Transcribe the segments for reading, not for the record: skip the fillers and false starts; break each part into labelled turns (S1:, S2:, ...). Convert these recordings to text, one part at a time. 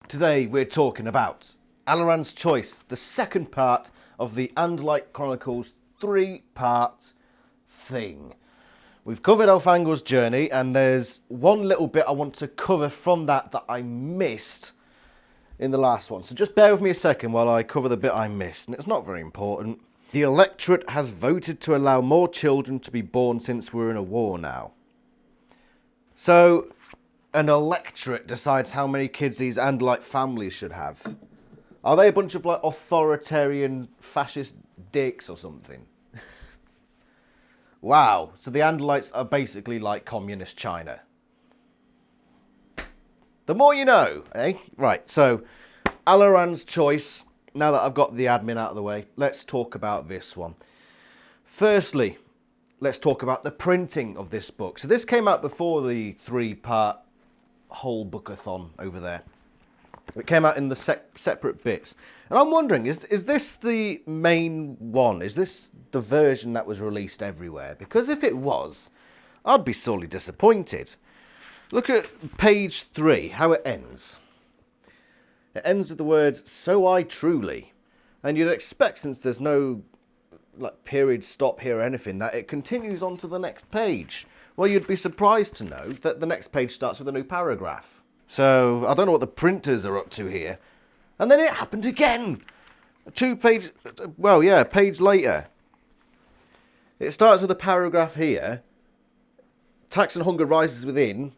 S1: Today we're talking about Alloran's Choice, the second part of the Andalite Chronicles 3-part thing. We've covered Elfangor's journey, and there's one little bit I want to cover from that I missed in the last one. So just bear with me a second while I cover the bit I missed, and it's not very important. The electorate has voted to allow more children to be born since we're in a war now. So an electorate decides how many kids these Andalite families should have. Are they a bunch of like authoritarian fascist dicks or something? Wow, so the Andalites are basically like communist China. The more you know, eh? Right, so Alloran's Choice. Now that I've got the admin out of the way, let's talk about this one. Firstly, let's talk about the printing of this book. So this came out before the 3-part whole bookathon over there. It came out in the separate bits. And I'm wondering, is this the main one? Is this the version that was released everywhere? Because if it was, I'd be sorely disappointed. Look at page 3, how it ends. It ends with the words, "So I truly." And you'd expect, since there's no like period stop here or anything, that it continues on to the next page. Well, you'd be surprised to know that the next page starts with a new paragraph. So I don't know what the printers are up to here. And then it happened again. A page later. It starts with a paragraph here. Taxon hunger rises within.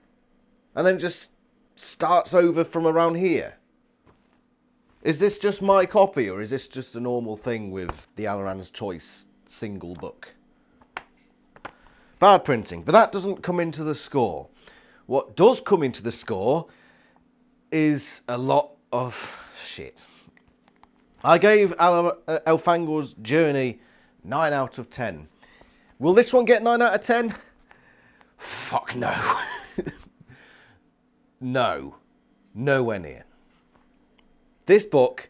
S1: And then just starts over from around here. Is this just my copy, or is this just a normal thing with the Alloran's Choice single book? Bad printing, but that doesn't come into the score. What does come into the score is a lot of shit. I gave Elfangor's Journey 9 out of 10. Will this one get 9 out of 10? Fuck no. No. Nowhere near. This book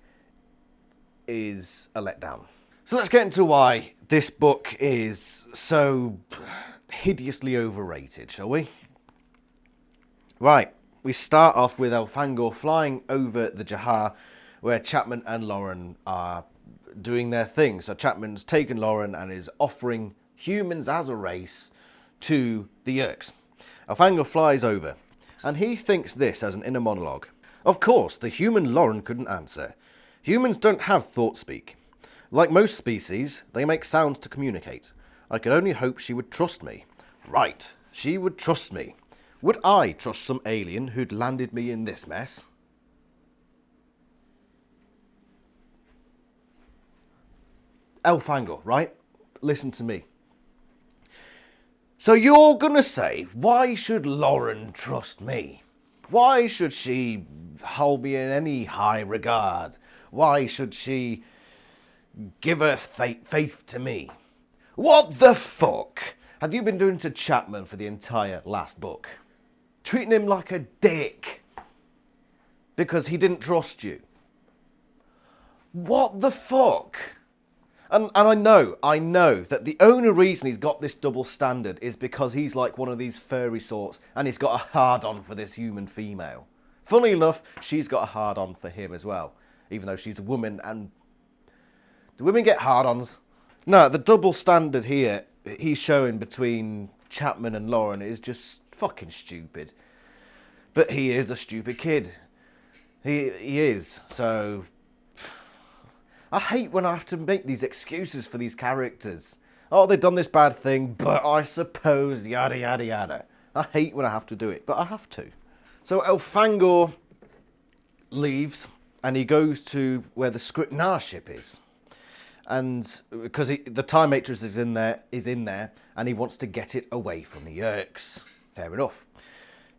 S1: is a letdown. So let's get into why this book is so hideously overrated, shall we? Right, we start off with Elfangor flying over the Jahar, where Chapman and Alloran are doing their thing. So Chapman's taken Alloran and is offering humans as a race to the Yeerks. Elfangor flies over, and he thinks this as an inner monologue. Of course, the human Alloran couldn't answer. Humans don't have thought speak. Like most species, they make sounds to communicate. I could only hope she would trust me. Right, she would trust me. Would I trust some alien who'd landed me in this mess? Elfangor, right? Listen to me. So you're gonna say, why should Alloran trust me? Why should she hold me in any high regard? Why should she give her faith to me? What the fuck have you been doing to Chapman for the entire last book? Treating him like a dick because he didn't trust you. What the fuck? And I know that the only reason he's got this double standard is because he's like one of these furry sorts and he's got a hard-on for this human female. Funnily enough, she's got a hard-on for him as well, even though she's a woman. And do women get hard-ons? No, the double standard here he's showing between Chapman and Alloran is just fucking stupid. But he is a stupid kid. He is, so I hate when I have to make these excuses for these characters. Oh, they've done this bad thing, but I suppose, yada, yada, yada. I hate when I have to do it, but I have to. So Elfangor leaves, and he goes to where the scrutinizer ship is. And because the time matrix is in there, and he wants to get it away from the Yeerks. Fair enough.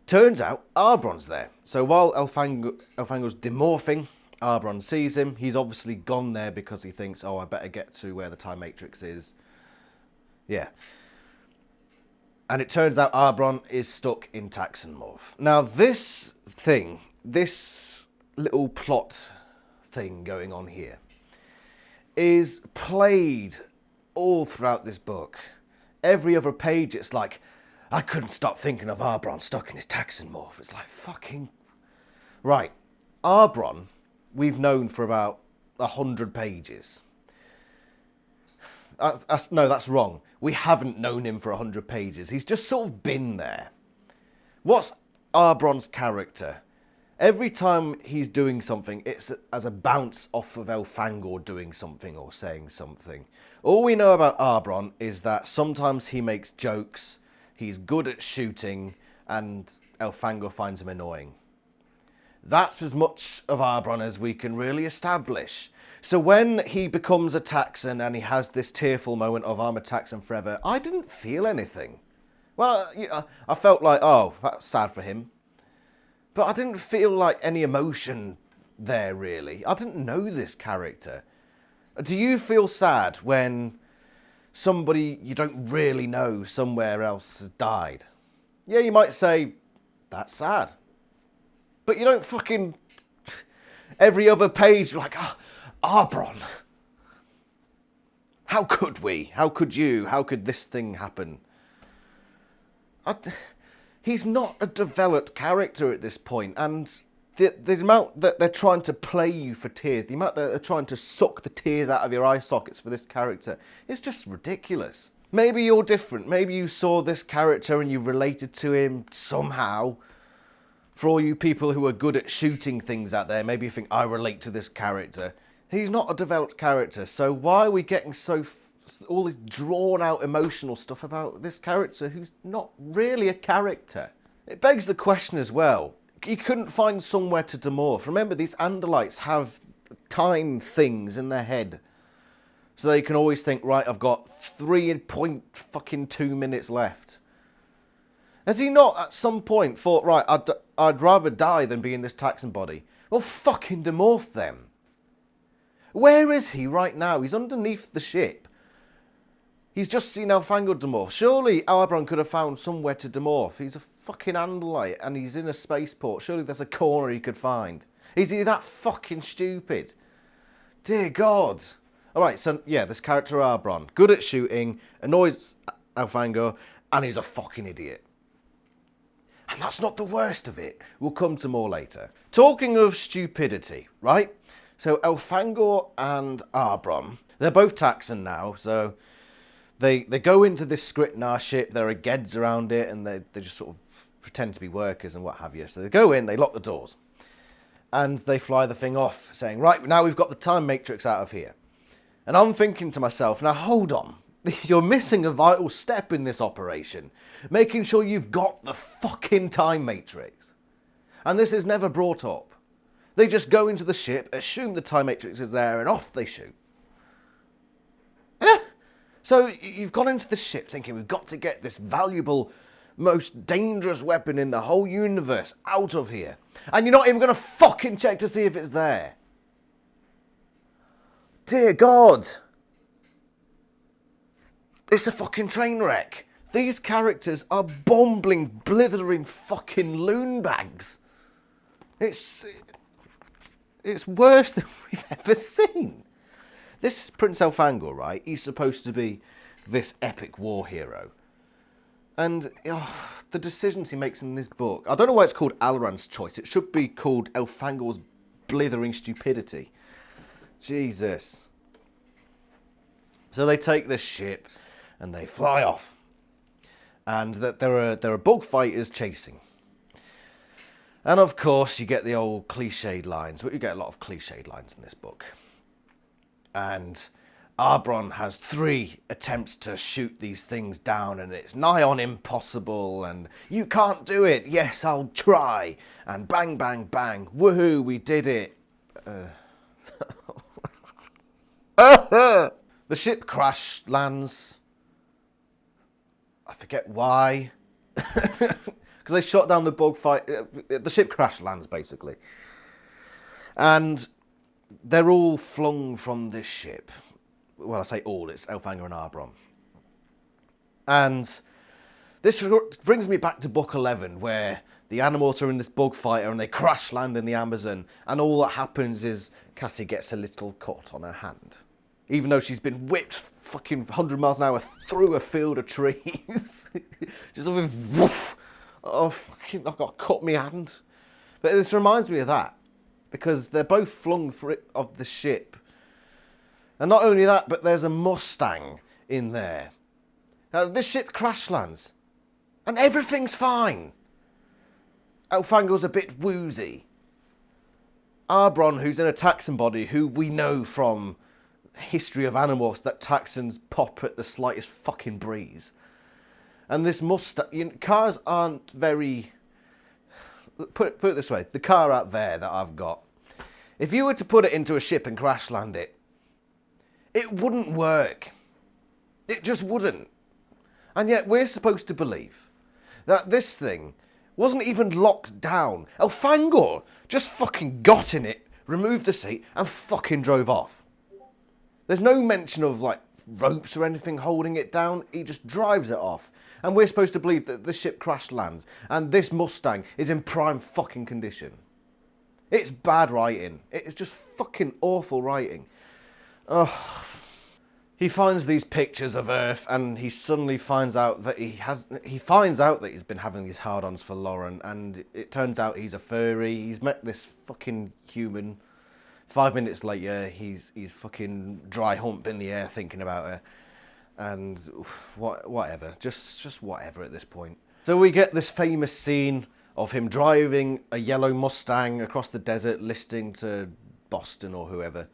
S1: Turns out Arbron's there. So while Elfangor's demorphing, Arbron sees him. He's obviously gone there because he thinks, oh, I better get to where the time matrix is. Yeah. And it turns out Arbron is stuck in Taxon. Now this little plot thing going on here is played all throughout this book. Every other page it's like, I couldn't stop thinking of Arbron stuck in his taxon morph. It's like, fucking... Right. Arbron, we've known for about 100 pages. No, that's wrong. We haven't known him for 100 pages. He's just sort of been there. What's Arbron's character? Every time he's doing something, it's as a bounce off of Elfangor doing something or saying something. All we know about Arbron is that sometimes he makes jokes, he's good at shooting, and Elfangor finds him annoying. That's as much of Arbron as we can really establish. So when he becomes a taxon and he has this tearful moment of I'm a taxon forever, I didn't feel anything. Well, I felt like, oh, that's sad for him. But I didn't feel like any emotion there, really. I didn't know this character. Do you feel sad when somebody you don't really know somewhere else has died? Yeah, you might say, that's sad. But you don't fucking... Every other page, like, oh, Arbron. How could we? How could you? How could this thing happen? He's not a developed character at this point, and the amount that they're trying to play you for tears, the amount that they're trying to suck the tears out of your eye sockets for this character, is just ridiculous. Maybe you're different. Maybe you saw this character and you related to him somehow. For all you people who are good at shooting things out there, maybe you think, I relate to this character. He's not a developed character, so why are we getting all this drawn-out emotional stuff about this character who's not really a character? It begs the question as well. He couldn't find somewhere to demorph. Remember, these Andalites have time things in their head. So they can always think, right, I've got 3.2 minutes left. Has he not at some point thought, right, I'd rather die than be in this taxon body? Well, fucking demorph them. Where is he right now? He's underneath the ship. He's just seen Elfangor demorph. Surely Arbron could have found somewhere to demorph. He's a fucking Andalite and he's in a spaceport. Surely there's a corner he could find. Is he that fucking stupid? Dear God. Alright, so yeah, this character Arbron. Good at shooting, annoys Elfangor, and he's a fucking idiot. And that's not the worst of it. We'll come to more later. Talking of stupidity, right? So Elfangor and Arbron, they're both taxon now, so... They go into this scrutinizer ship, there are Geds around it, and they just sort of pretend to be workers and what have you. So they go in, they lock the doors, and they fly the thing off, saying, right, now we've got the time matrix out of here. And I'm thinking to myself, now hold on, you're missing a vital step in this operation, making sure you've got the fucking time matrix. And this is never brought up. They just go into the ship, assume the time matrix is there, and off they shoot. So you've gone into the ship thinking we've got to get this valuable, most dangerous weapon in the whole universe out of here. And you're not even going to fucking check to see if it's there. Dear God. It's a fucking train wreck. These characters are bumbling, blithering fucking loon bags. It's worse than we've ever seen. This Prince Elfangor, right, he's supposed to be this epic war hero. And the decisions he makes in this book, I don't know why it's called Alloran's Choice. It should be called Elfangor's Blithering Stupidity. Jesus. So they take this ship and they fly off. And there are bug fighters chasing. And of course you get the old cliched lines. But you get a lot of cliched lines in this book. And Arbron has 3 attempts to shoot these things down, and it's nigh on impossible, and you can't do it, yes, I'll try, and bang, bang, bang, woohoo, we did it. The ship crash lands. I forget why. Because they shot down the bug fight. The ship crash lands, basically. And... they're all flung from this ship. Well, I say all, it's Elfangor and Arbron. And this brings me back to book 11, where the Animorphs are in this bug fighter and they crash land in the Amazon, and all that happens is Cassie gets a little cut on her hand. Even though she's been whipped fucking 100 miles an hour through a field of trees. Just sort of, woof, oh, fucking, I've got to cut my hand. But this reminds me of that. because they're both flung free of the ship. And not only that, but there's a Mustang in there. Now, this ship crash lands, and everything's fine. Elfangor's a bit woozy. Arbron, who's in a taxon body, who we know from history of Animorphs that taxons pop at the slightest fucking breeze. And this Mustang... cars aren't very... Put it this way, the car out there that I've got, if you were to put it into a ship and crash land it, it wouldn't work. It just wouldn't. And yet we're supposed to believe that this thing wasn't even locked down. Elfangor just fucking got in it, removed the seat, and fucking drove off. There's no mention of, like, ropes or anything holding it down. He just drives it off. And we're supposed to believe that the ship crash lands and this Mustang is in prime fucking condition. It's bad writing. It's just fucking awful writing. Ugh. He finds these pictures of Earth and he suddenly finds out that he's been having these hard-ons for Alloran, and it turns out he's a furry. He's met this fucking human. 5 minutes later, he's fucking dry hump in the air thinking about her. And whatever, just whatever at this point. So we get this famous scene of him driving a yellow Mustang across the desert, listening to Boston or whoever,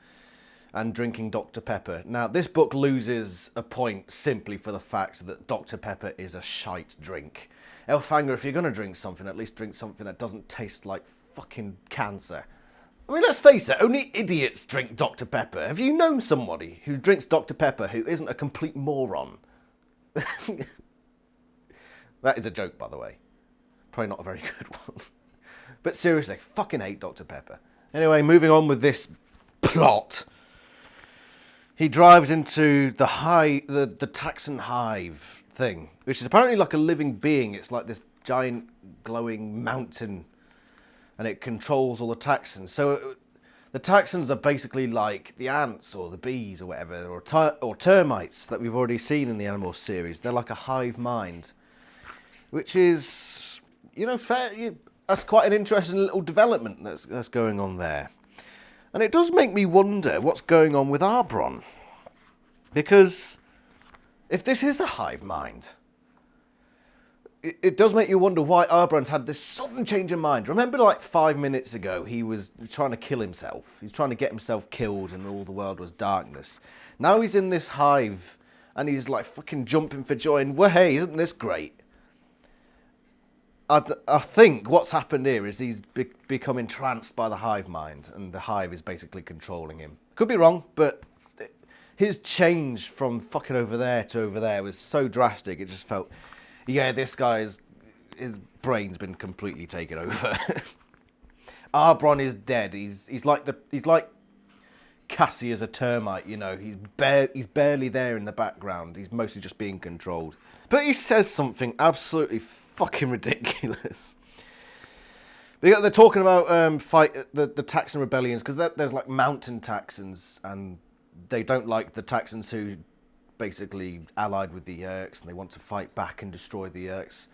S1: and drinking Dr. Pepper. Now, this book loses a point simply for the fact that Dr. Pepper is a shite drink. Elfangor, if you're going to drink something, at least drink something that doesn't taste like fucking cancer. I mean, let's face it, only idiots drink Dr. Pepper. Have you known somebody who drinks Dr. Pepper who isn't a complete moron? That is a joke, by the way. Probably not a very good one. But seriously, I fucking hate Dr. Pepper. Anyway, moving on with this plot. He drives into the taxon hive thing, which is apparently like a living being. It's like this giant glowing mountain, and it controls all the taxons. So the taxons are basically like the ants or the bees or whatever, or termites that we've already seen in the Animorphs series. They're like a hive mind, which is, fair. That's quite an interesting little development that's going on there. And it does make me wonder what's going on with Arbron. Because if this is a hive mind, it does make you wonder why Arbron's had this sudden change of mind. Remember, like 5 minutes ago, he was trying to kill himself. He's trying to get himself killed and all the world was darkness. Now he's in this hive and he's like fucking jumping for joy and, well, hey, isn't this great? I think what's happened here is he's become entranced by the hive mind and the hive is basically controlling him. Could be wrong, but his change from fucking over there to over there was so drastic, it just felt... Yeah, this guy's his brain's been completely taken over. Arbron is dead. He's like Cassie as a termite, He's barely there in the background. He's mostly just being controlled. But he says something absolutely fucking ridiculous. They're talking about the taxon rebellions, because there's like mountain taxons, and they don't like the taxons who basically allied with the Yeerks, and they want to fight back and destroy the Yeerks.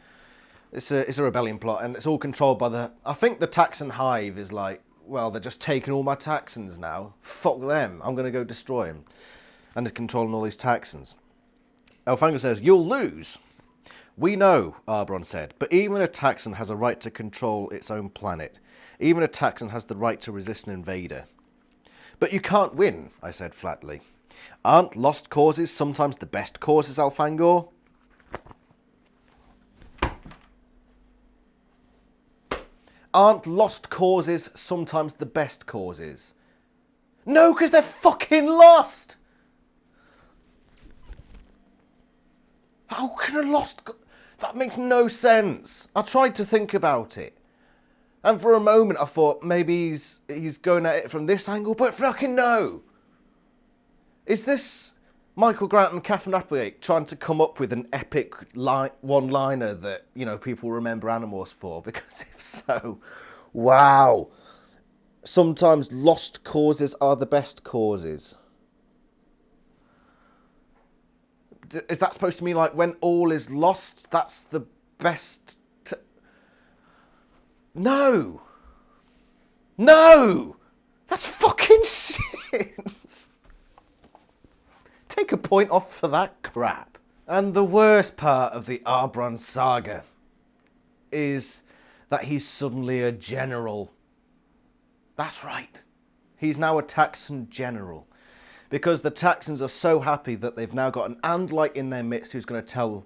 S1: It's a rebellion plot, and it's all controlled by I think the taxon hive is like, well, they're just taking all my taxons now. Fuck them. I'm going to go destroy them. And they're controlling all these taxons. Elfangor says, you'll lose. We know, Arbron said, but even a taxon has a right to control its own planet. Even a taxon has the right to resist an invader. But you can't win, I said flatly. Aren't lost causes sometimes the best causes, Elfangor? Aren't lost causes sometimes the best causes? No, because they're fucking lost! How can a lost... That makes no sense. I tried to think about it. And for a moment I thought maybe he's going at it from this angle, but fucking no! Is this Michael Grant and Catherine Applegate trying to come up with an epic one-liner that, people remember Animorphs for? Because if so, wow. Sometimes lost causes are the best causes. Is that supposed to mean like when all is lost, that's the best... No. No! That's fucking shit! Take a point off for that crap. And the worst part of the Arbron saga is that he's suddenly a general. That's right. He's now a taxon general. Because the taxons are so happy that they've now got an Andalite in their midst who's going to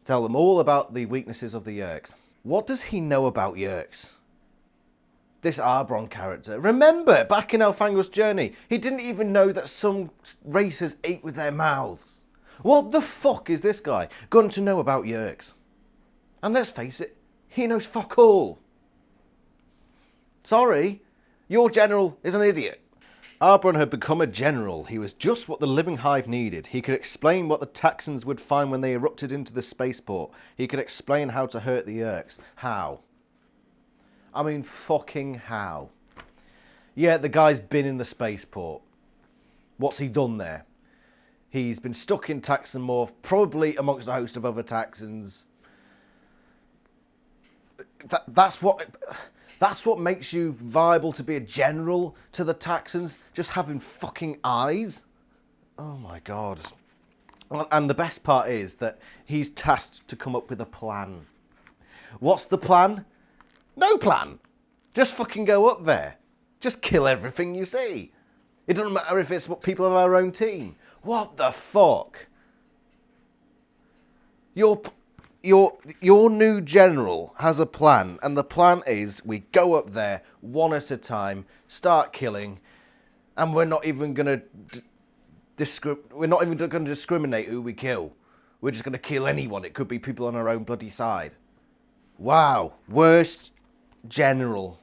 S1: tell them all about the weaknesses of the Yeerks. What does he know about Yeerks? This Arbron character. Remember, back in Elfangor's journey, he didn't even know that some races ate with their mouths. What the fuck is this guy going to know about Yeerks? And let's face it, he knows fuck all. Sorry, your general is an idiot. Arbron had become a general. He was just what the living hive needed. He could explain what the taxons would find when they erupted into the spaceport. He could explain how to hurt the Yeerks. How? I mean, fucking how? Yeah, the guy's been in the spaceport. What's he done there? He's been stuck in Taxonmorph, probably amongst a host of other taxons. That's what makes you viable to be a general to the taxons. Just having fucking eyes. Oh my god. And the best part is that he's tasked to come up with a plan. What's the plan? No plan. Just fucking go up there. Just kill everything you see. It doesn't matter if it's people of our own team. What the fuck? Your new general has a plan, and the plan is we go up there one at a time, start killing, and we're not even gonna discriminate who we kill. We're just gonna kill anyone. It could be people on our own bloody side. Wow, worst general.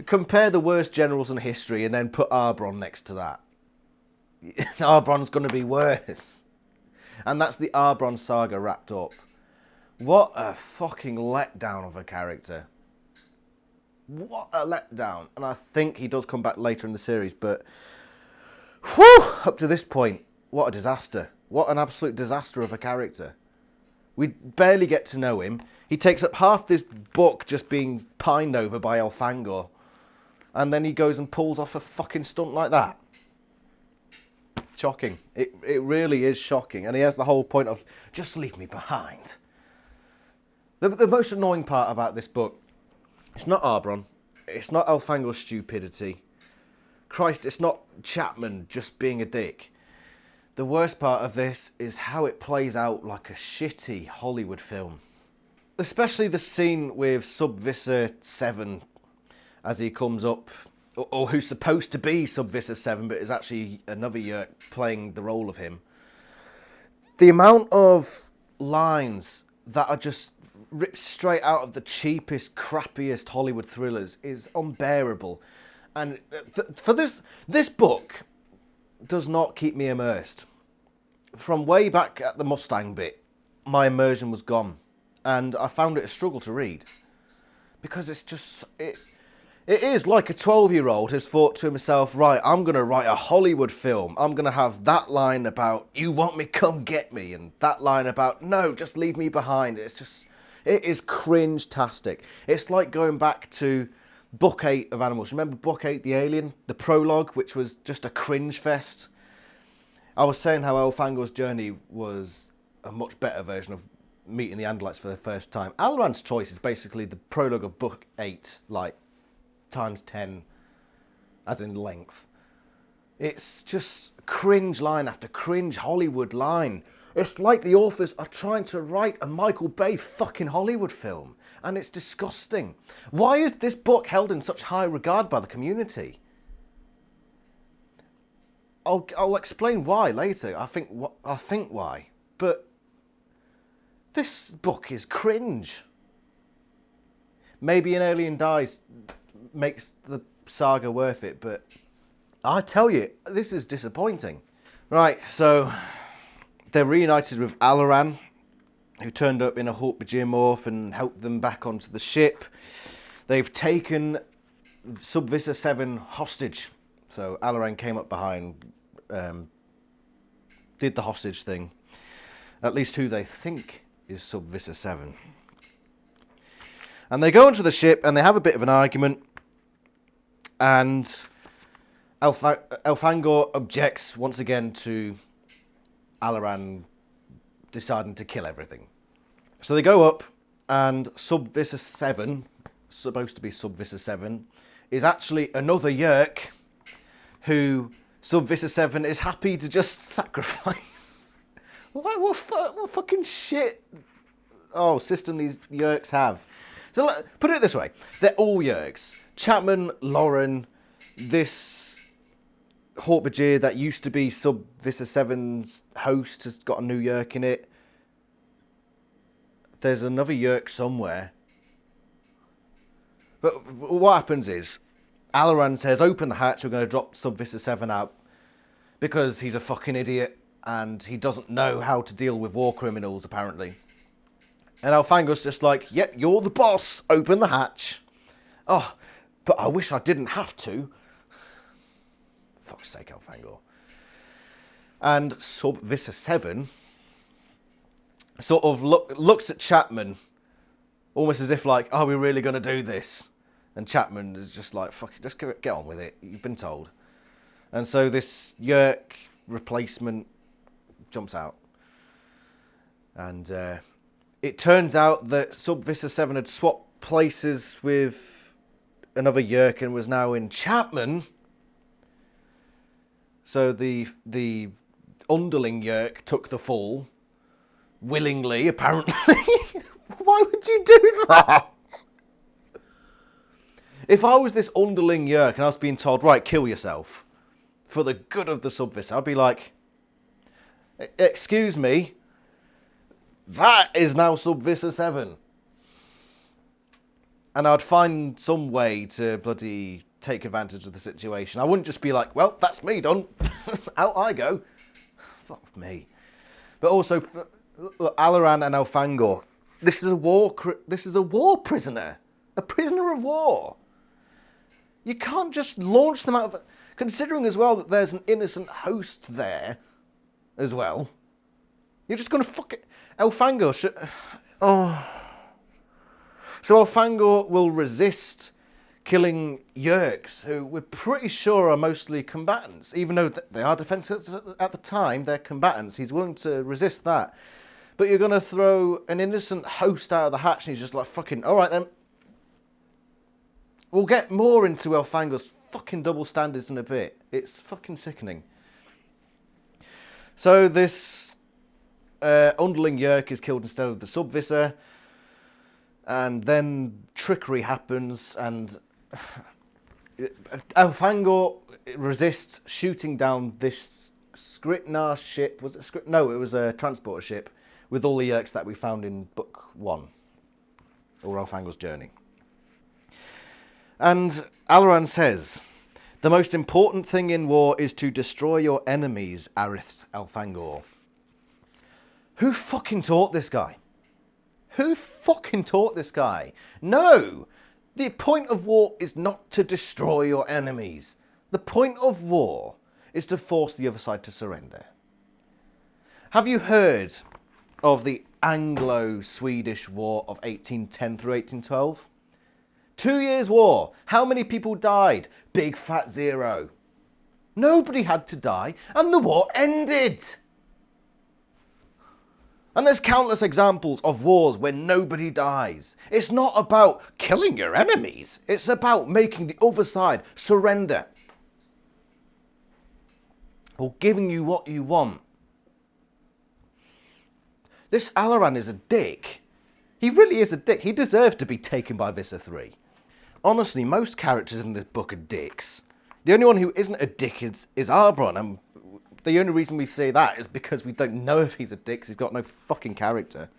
S1: Compare the worst generals in history and then put Arbron next to that. Arbron's going to be worse. And that's the Arbron saga wrapped up. What a fucking letdown of a character. What a letdown. And I think he does come back later in the series, but whew, up to this point, what a disaster. What an absolute disaster of a character. We barely get to know him. He takes up half this book just being pined over by Elfangor. And then he goes and pulls off a fucking stunt like that. Shocking. It really is shocking. And he has the whole point of, just leave me behind. The most annoying part about this book, it's not Arbron. It's not Elfangor's stupidity. Christ, it's not Chapman just being a dick. The worst part of this is how it plays out like a shitty Hollywood film. Especially the scene with Subvisor 7 as he comes up, or who's supposed to be Subvisor 7 but is actually another Yeerk playing the role of him. The amount of lines that are just ripped straight out of the cheapest, crappiest Hollywood thrillers is unbearable. And for this book does not keep me immersed. From way back at the Mustang bit, my immersion was gone. And I found it a struggle to read. Because it's just... It is like a 12-year-old has thought to himself, right, I'm going to write a Hollywood film. I'm going to have that line about, you want me, come get me. And that line about, no, just leave me behind. It's just... It is cringe-tastic. It's like going back to Book 8 of Animorphs. Remember Book 8, The Alien? The prologue, which was just a cringe fest? I was saying how Elfangor's journey was a much better version of meeting the Andalites for the first time. Alloran's Choice is basically the prologue of Book 8, like, times 10, as in length. It's just cringe line after cringe Hollywood line. It's like the authors are trying to write a Michael Bay fucking Hollywood film, and it's disgusting. Why is this book held in such high regard by the community? I'll explain why later. I think why. But this book is cringe. Maybe An Alien Dies makes the saga worth it, but I tell you, this is disappointing. Right, so they're reunited with Alloran, who turned up in a Hulk Geomorph and helped them back onto the ship. They've taken Subvisor 7 hostage. So Alloran came up behind, did the hostage thing. At least who they think is Subvisor 7. And they go onto the ship and they have a bit of an argument. And Elfangor objects once again to Alloran deciding to kill everything. So they go up, and Subvisor 7, supposed to be Subvisor 7, is actually another Yerk who Subvisor 7 is happy to just sacrifice. What fucking shit system these Yerks have. So put it this way, they're all Yerks. Chapman, Alloran, this Hork-Bajir that used to be Subvisor 7's host has got a new Yerk in it. There's another Yerk somewhere. But what happens is, Alloran says, open the hatch, we're going to drop Subvisor 7 out. Because he's a fucking idiot, and he doesn't know how to deal with war criminals, apparently. And Elfangor's just like, yep, you're the boss, open the hatch. Oh, but I wish I didn't have to. Fuck's sake, Elfangor. And Subvisor 7 sort of looks at Chapman, almost as if like, are we really going to do this? And Chapman is just like, fuck it, just get on with it. You've been told. And so this Yerk replacement jumps out. And it turns out that Subvisor 7 had swapped places with another Yerk and was now in Chapman. So the underling Yerk took the fall. Willingly, apparently. Why would you do that? If I was this underling Yerk and I was being told, right, kill yourself for the good of the Subvisor, I'd be like, excuse me, that is now Subvisor 7. And I'd find some way to bloody take advantage of the situation. I wouldn't just be like, well, that's me done. Out I go. Fuck me. But also, look, Alloran and Elfangor, this is a war prisoner. A prisoner of war. You can't just launch them out of... Considering as well that there's an innocent host there as well. You're just going to fuck it. Elfangor should... Oh. So Elfangor will resist killing Yerks, who we're pretty sure are mostly combatants. Even though they are defenseless at the time, they're combatants. He's willing to resist that. But you're going to throw an innocent host out of the hatch and he's just like, fucking, all right then. We'll get more into Elfangor's fucking double standards in a bit. It's fucking sickening. So this underling Yerk is killed instead of the Subvisor. And then trickery happens and Elfangor resists shooting down this scrutinizer ship. Was it No, it was a transporter ship with all the Yerks that we found in Book 1. Or Elfangor's Journey. And Alloran says, the most important thing in war is to destroy your enemies, Arith Elfangor. Who fucking taught this guy? Who fucking taught this guy? No! The point of war is not to destroy your enemies. The point of war is to force the other side to surrender. Have you heard of the Anglo-Swedish War of 1810 through 1812? 2 years war. How many people died? Big fat zero. Nobody had to die, and the war ended. And there's countless examples of wars where nobody dies. It's not about killing your enemies. It's about making the other side surrender. Or giving you what you want. This Alloran is a dick. He really is a dick. He deserves to be taken by Visser 3. Honestly, most characters in this book are dicks. The only one who isn't a dick is Arbron, and the only reason we say that is because we don't know if he's a dick, 'cause he's got no fucking character.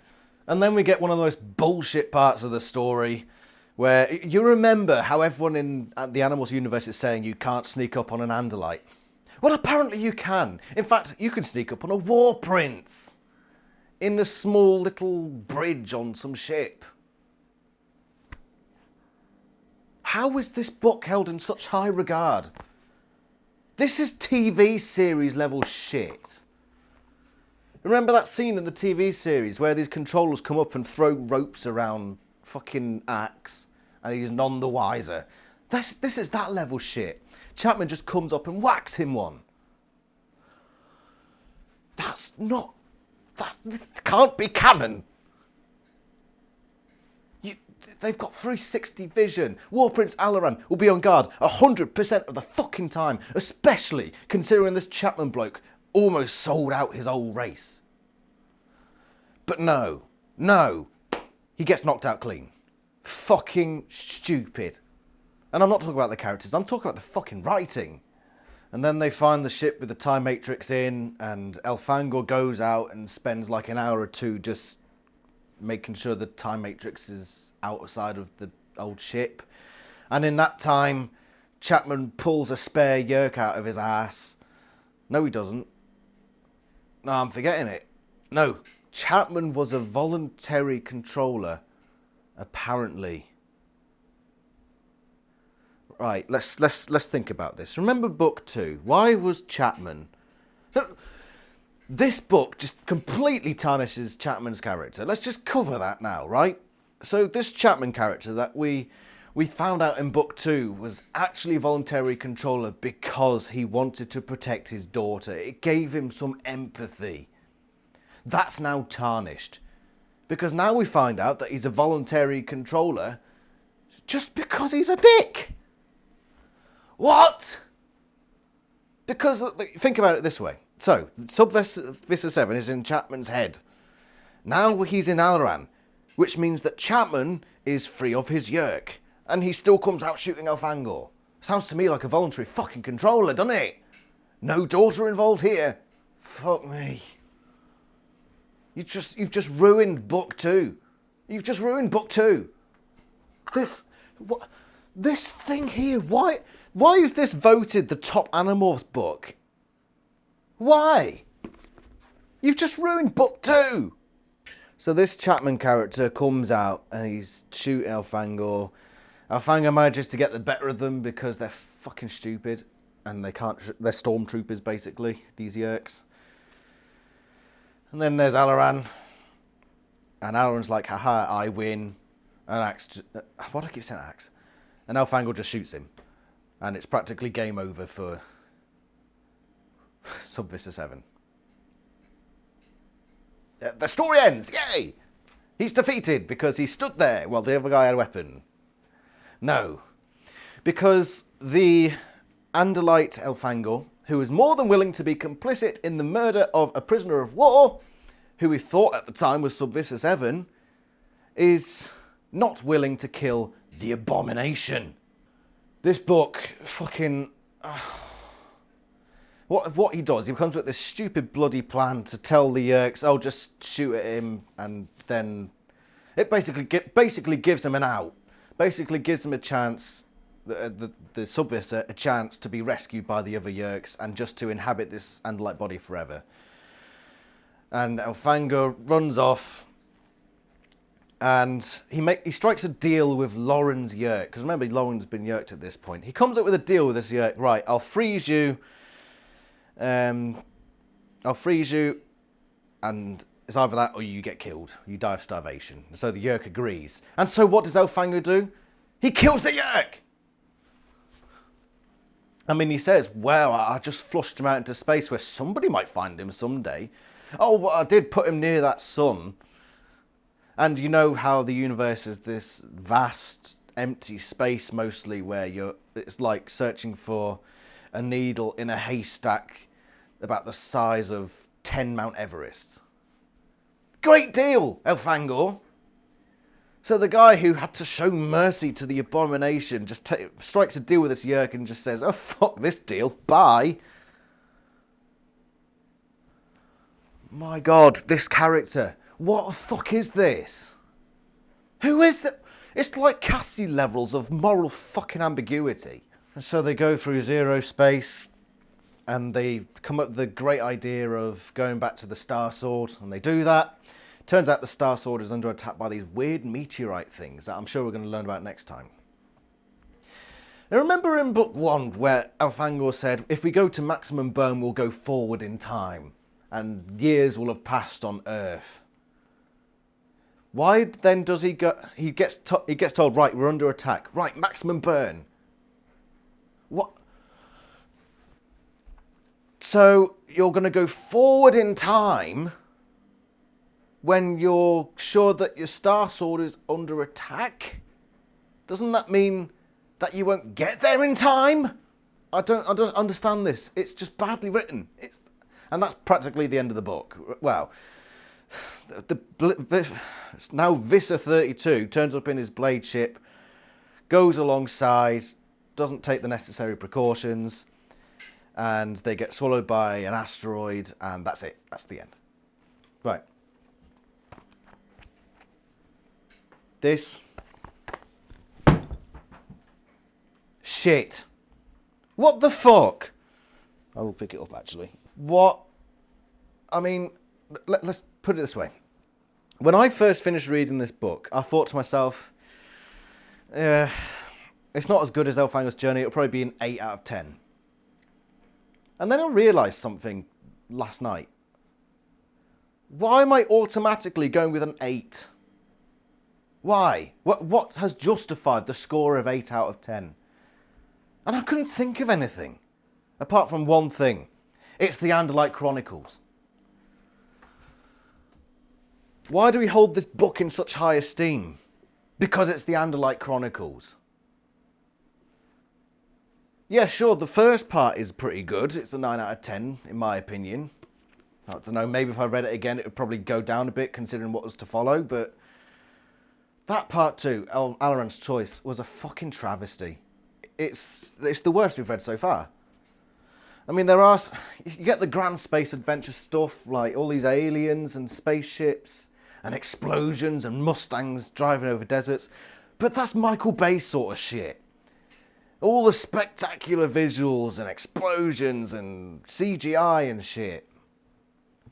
S1: And then we get one of the most bullshit parts of the story, where you remember how everyone in the Animorphs universe is saying you can't sneak up on an Andalite. Well, apparently you can. In fact, you can sneak up on a war prince in a small little bridge on some ship. How is this book held in such high regard? This is TV series level shit. Remember that scene in the TV series where these controllers come up and throw ropes around fucking axe, and he's none the wiser. This is that level shit. Chapman just comes up and whacks him one. This can't be canon. They've got 360 vision. War Prince Alloran will be on guard 100% of the fucking time, especially considering this Chapman bloke almost sold out his whole race. But no, he gets knocked out clean. Fucking stupid. And I'm not talking about the characters, I'm talking about the fucking writing. And then they find the ship with the time matrix in, and Elfangor goes out and spends like an hour or two just making sure the time matrix is outside of the old ship. And in that time, Chapman pulls a spare yerk out of his ass. No, he doesn't. No, I'm forgetting it. No, Chapman was a voluntary controller, apparently. Right, let's think about this. Remember book 2. Why was Chapman... This book just completely tarnishes Chapman's character. Let's just cover that now, right? So this Chapman character that we found out in book 2 was actually a voluntary controller because he wanted to protect his daughter. It gave him some empathy. That's now tarnished. Because now we find out that he's a voluntary controller just because he's a dick. What? Because, think about it this way. So, Subvissa 7 is in Chapman's head. Now he's in Alloran, which means that Chapman is free of his yerk, and he still comes out shooting Elfangor. Sounds to me like a voluntary fucking controller, doesn't it? No daughter involved here. Fuck me. You've just ruined book 2. You've just ruined book 2. This thing here, why is this voted the top Animorphs book? Why? You've just ruined book 2. So this Chapman character comes out and he's shooting Elfangor. Elfangor manages to get the better of them because they're fucking stupid and they're stormtroopers basically, these yerks. And then there's Alloran. And Alloran's like, haha, I win. And Axe... Why do I keep saying Axe? And Elfangor just shoots him. And it's practically game over for Subvissa 7. The story ends! Yay! He's defeated because he stood there while the other guy had a weapon. No. Because the Andalite Elfangor, who was more than willing to be complicit in the murder of a prisoner of war, who we thought at the time was Subvissa 7, is not willing to kill the abomination. This book fucking... What he does, he comes with this stupid bloody plan to tell the Yerks, oh, just shoot at him, and then it basically gives him an out. Basically gives him a chance, the Subvissa, a chance to be rescued by the other Yerks and just to inhabit this Andalite body forever. And Elfangor runs off, and he strikes a deal with Lauren's Yerk, because remember, Lauren's been Yerked at this point. He comes up with a deal with this Yerk. Right, I'll freeze you. I'll freeze you, and it's either that or you get killed. You die of starvation. So the Yerk agrees. And so what does Elfangor do? He kills the Yerk! I mean, he says, well, I just flushed him out into space where somebody might find him someday. Oh, well, I did put him near that sun. And you know how the universe is this vast, empty space mostly where it's like searching for a needle in a haystack about the size of 10 Mount Everests. Great deal, Elfangor. So the guy who had to show mercy to the abomination just strikes a deal with this Yerk and just says, oh, fuck this deal, bye. My God, this character. What the fuck is this? Who is that? It's like Cassie levels of moral fucking ambiguity. And so they go through zero space and they come up with the great idea of going back to the Star Sword, and they do that. Turns out the Star Sword is under attack by these weird meteorite things that I'm sure we're going to learn about next time. Now remember in book 1 where Elfangor said, if we go to maximum burn, we'll go forward in time and years will have passed on Earth. Why then does he go? He gets told, right, we're under attack. Right, maximum burn. What? So you're going to go forward in time when you're sure that your Star Sword is under attack? Doesn't that mean that you won't get there in time? I don't understand this. It's just badly written. And that's practically the end of the book. Well, now Visser 32 turns up in his blade ship, goes alongside, doesn't take the necessary precautions, and they get swallowed by an asteroid, and that's it. That's the end. Right. This shit. What the fuck? I will pick it up, actually. What? I mean, let's put it this way. When I first finished reading this book, I thought to myself, it's not as good as Elfanger's Journey. It'll probably be an 8 out of 10. And then I realised something last night. Why am I automatically going with an 8? Why? What has justified the score of 8 out of 10? And I couldn't think of anything. Apart from one thing. It's the Andalite Chronicles. Why do we hold this book in such high esteem? Because it's the Andalite Chronicles. Yeah, sure, the first part is pretty good. It's a 9 out of 10, in my opinion. I don't know, maybe if I read it again, it would probably go down a bit, considering what was to follow, but that part 2, Alloran's Choice, was a fucking travesty. It's the worst we've read so far. I mean, you get the grand space adventure stuff, like all these aliens and spaceships and explosions and Mustangs driving over deserts, but that's Michael Bay sort of shit. All the spectacular visuals and explosions and CGI and shit.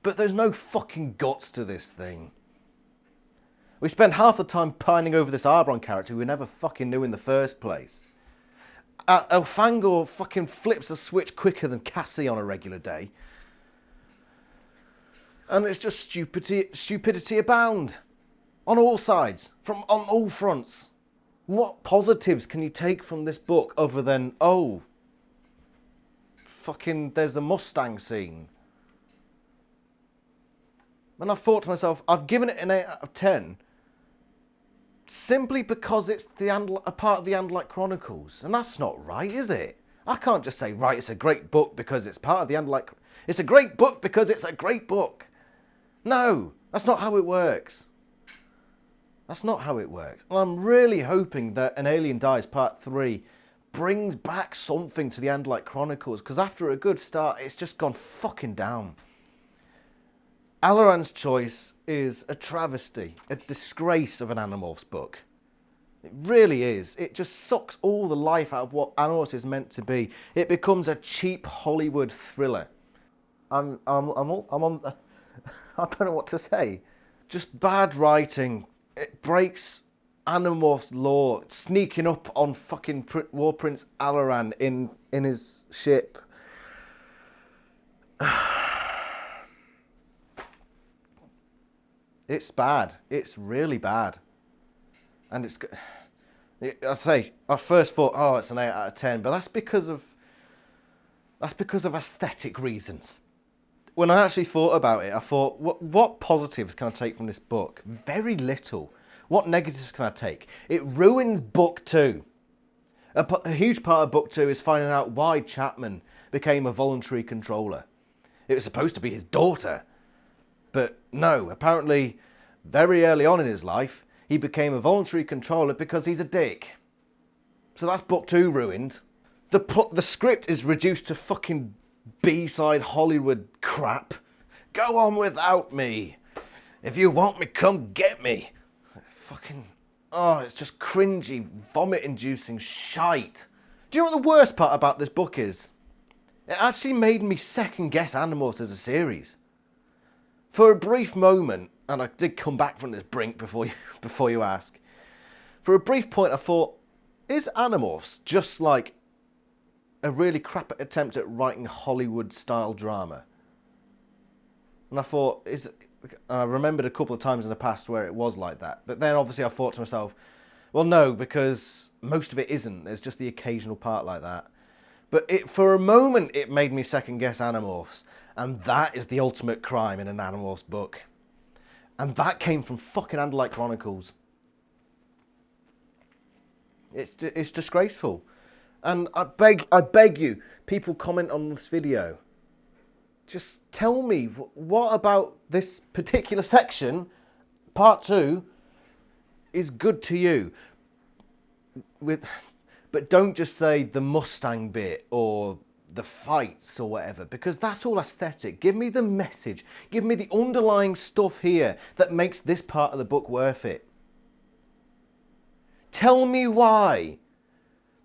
S1: But there's no fucking guts to this thing. We spend half the time pining over this Arbron character we never fucking knew in the first place. Elfangor fucking flips a switch quicker than Cassie on a regular day. And it's just stupidity abound. On all sides. On all fronts. What positives can you take from this book other than, oh, fucking there's a Mustang scene? And I thought to myself, I've given it an 8 out of 10 simply because it's a part of the Andalite Chronicles. And that's not right, is it? I can't just say, right, it's a great book because it's part of the Andalite... It's a great book because it's a great book. No, that's not how it works. That's not how it works. And I'm really hoping that An Alien Dies Part 3 brings back something to the Andalite Chronicles, because after a good start, it's just gone fucking down. Alloran's Choice is a travesty, a disgrace of an Animorphs book. It really is. It just sucks all the life out of what Animorphs is meant to be. It becomes a cheap Hollywood thriller. I'm on... I don't know what to say. Just bad writing. It breaks Animorphs lore, sneaking up on fucking War Prince Alloran in his ship. It's bad. It's really bad. And I say, I first thought, oh, it's an 8 out of 10, but that's because of aesthetic reasons. When I actually thought about it, I thought, what positives can I take from this book? Very little. What negatives can I take? It ruins book 2. A huge part of book 2 is finding out why Chapman became a voluntary controller. It was supposed to be his daughter. But no, apparently, very early on in his life, he became a voluntary controller because he's a dick. So that's book 2 ruined. The script is reduced to fucking B-side Hollywood crap. Go on without me. If you want me, come get me. It's fucking... Oh, it's just cringy, vomit-inducing shite. Do you know what the worst part about this book is? It actually made me second-guess Animorphs as a series. For a brief moment, and I did come back from this brink before you ask. For a brief point, I thought, is Animorphs just like a really crap attempt at writing Hollywood-style drama? And I thought, I remembered a couple of times in the past where it was like that. But then obviously I thought to myself, well, no, because most of it isn't. There's just the occasional part like that. But for a moment, it made me second guess Animorphs. And that is the ultimate crime in an Animorphs book. And that came from fucking Andalite Chronicles. It's disgraceful. And I beg you, people comment on this video. Just tell me, what about this particular section, part 2, is good to you? But don't just say the Mustang bit or the fights or whatever, because that's all aesthetic. Give me the message. Give me the underlying stuff here that makes this part of the book worth it. Tell me why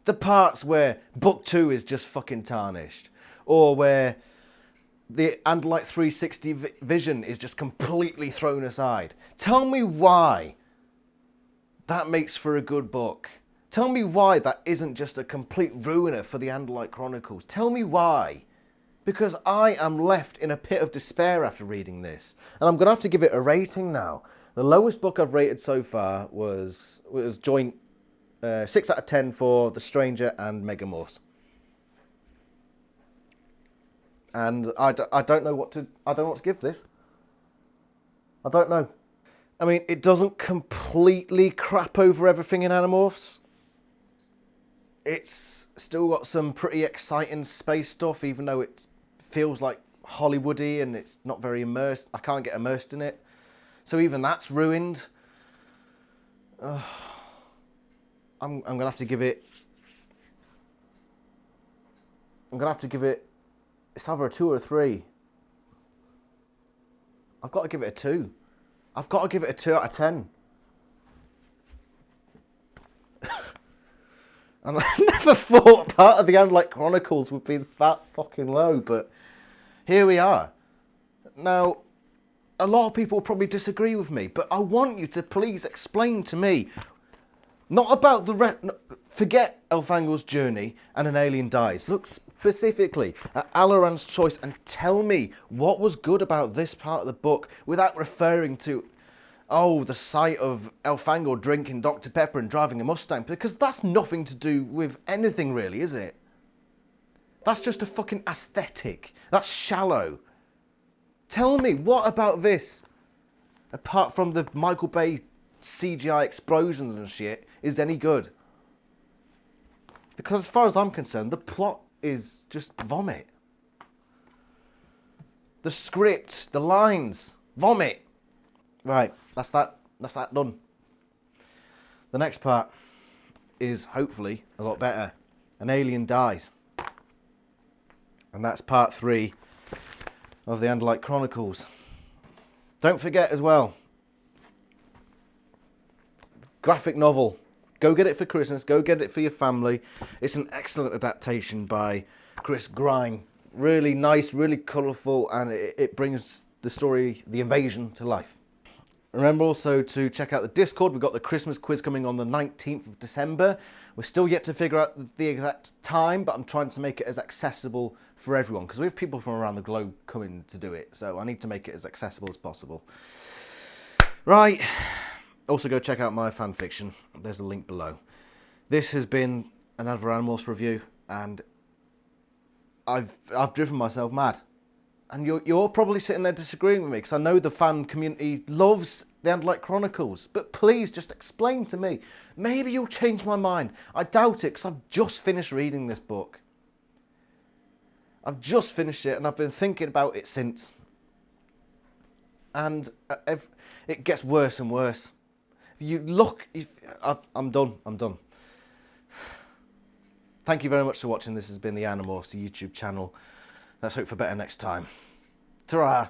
S1: the parts where book 2 is just fucking tarnished, or where the Andalite 360 vision is just completely thrown aside. Tell me why that makes for a good book. Tell me why that isn't just a complete ruiner for the Andalite Chronicles. Tell me why. Because I am left in a pit of despair after reading this. And I'm going to have to give it a rating now. The lowest book I've rated so far was joint 6 out of 10 for The Stranger and Megamorphs. And I don't know what to give this. I don't know. I mean, it doesn't completely crap over everything in Animorphs. It's still got some pretty exciting space stuff, even though it feels like Hollywoody and it's not very immersed. I can't get immersed in it. So even that's ruined. I'm going to have to give it... It's either a 2 or a 3. I've got to give it a 2. I've got to give it a 2 out of 10. And I never thought part of the Andalite Chronicles would be that fucking low, but here we are. Now, a lot of people probably disagree with me, but I want you to please explain to me, not about forget Elfangor's journey and an alien dies. Look specifically at Alloran's choice and tell me what was good about this part of the book without referring to, oh, the sight of Elfangor drinking Dr. Pepper and driving a Mustang, because that's nothing to do with anything really, is it? That's just a fucking aesthetic. That's shallow. Tell me, what about this, apart from the Michael Bay CGI explosions and shit, is any good? Because as far as I'm concerned, the plot is just vomit. The script, the lines, vomit. Right, that's that done. The next part is hopefully a lot better. An alien dies. And that's part 3 of the Andalite Chronicles. Don't forget as well, graphic novel. Go get it for Christmas. Go get it for your family. It's an excellent adaptation by Chris Grine. Really nice, really colourful, and it brings the story, The Invasion, to life. Remember also to check out the Discord. We've got the Christmas quiz coming on the 19th of December. We're still yet to figure out the exact time, but I'm trying to make it as accessible for everyone, because we have people from around the globe coming to do it, so I need to make it as accessible as possible. Right. Also go check out my fan fiction. There's a link below. This has been another Animorphs review, and I've driven myself mad. And you're probably sitting there disagreeing with me, because I know the fan community loves the Andalite Chronicles. But please, just explain to me. Maybe you'll change my mind. I doubt it, because I've just finished reading this book. I've just finished it, and I've been thinking about it since. And it gets worse and worse. If you look... I'm done. Thank you very much for watching. This has been the Animorphs YouTube channel. Let's hope for better next time. Ta-ra!